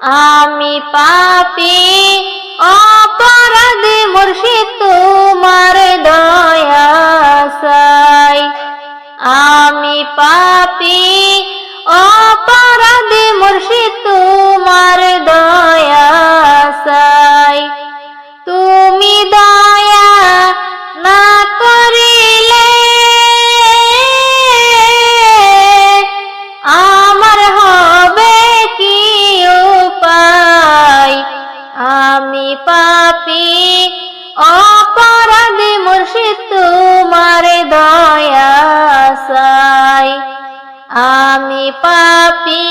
আমি পাপী অপরাধী মুর্শিদ তোমার দয়া চাই। আমি পাপী অপরাধী মুর্শিদ তোমার দয়া চাই। তুমি দয়া না করিলে আমার হবে কি উপায়। আমি পাপী অপরাধী মুর্শিদ তোমার দয়া চাই। আমি পাপী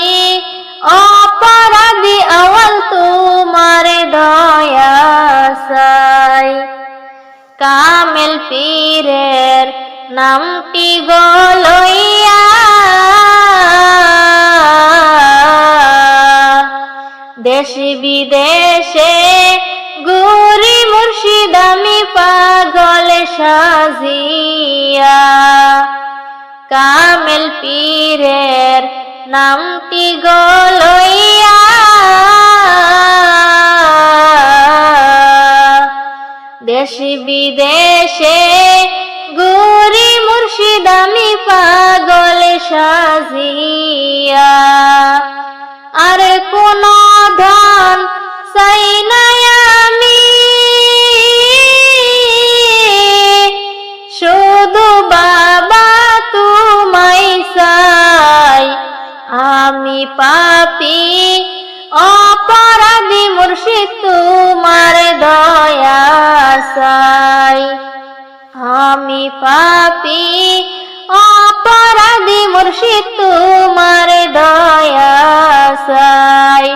অপরাধী আওয়াল তোমার দয়া চাই। কামেল পীরের নামটি গো লইয়া দেশ বিদেশে ঘুরি মুর্শিদ আমি পাগল সাজিয়া। কামেল পীরের নামটি গো লইয়া দেশ বিদেশে ঘুরি মুর্শিদ আমি পাগল সাজিয়া। আর কোন ধন চাই না আমি, শুধু বাবা তোমায় চাই। আমি পাপী অপরাধী মুর্শিদ তোমার দয়া চাই। আমি পাপী অপরাধী মুর্শিদ তোমার দয়া চাই।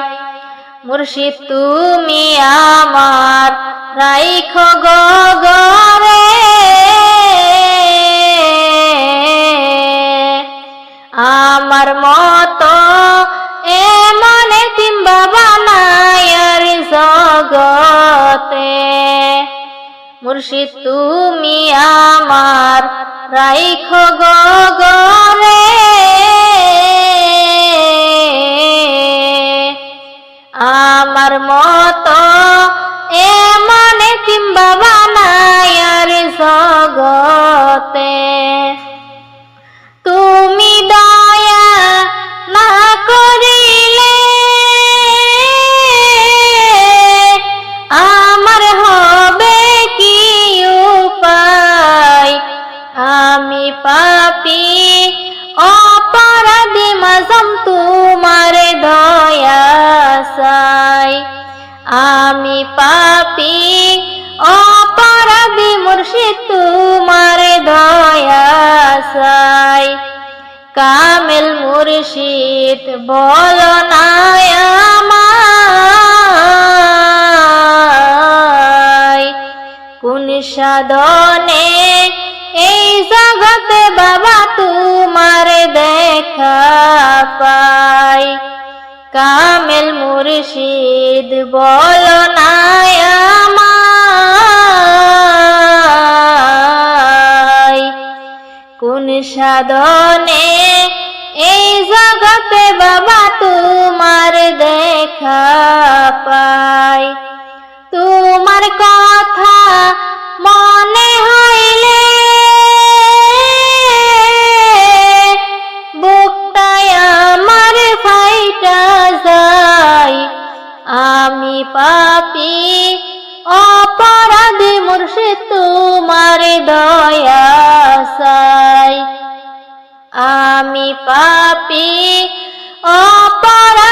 মুর্শিদ তুমি আমার রাইখো গো ঘরে, আমার মতো এমন এতিম বাবা নাই আর জগতে। মুর্শিদ তুমি আমার রাইখো গো ঘরে, আমার মতো এমন এতিম বাবা নাই আর জগতে। তুমি দয়া না করিলে আমার হবে কি উপায়। আমি পাপী অপরাধী মাঝম তোমার দয়া চাই। আমি পাপী অপরাধী মুর্শিদ তোমার দয়া চাই। কামেল মুর্শিদ বলো না আমায়, কোন সাধনে এই জগতে বাবা তোমার দেখা পাই। কামেল মুর্শিদ বলো না আমায়, কোন সাধনে এই জগতে বাবা তোমার দেখা পাই। তোমার কথা মনে হইলে বুকটায় আমার ফাইটা যায়। আমি পাপী অপরাধী মুর্শিদ তোমার দয়া চাই। আমি পাপী অপরাধী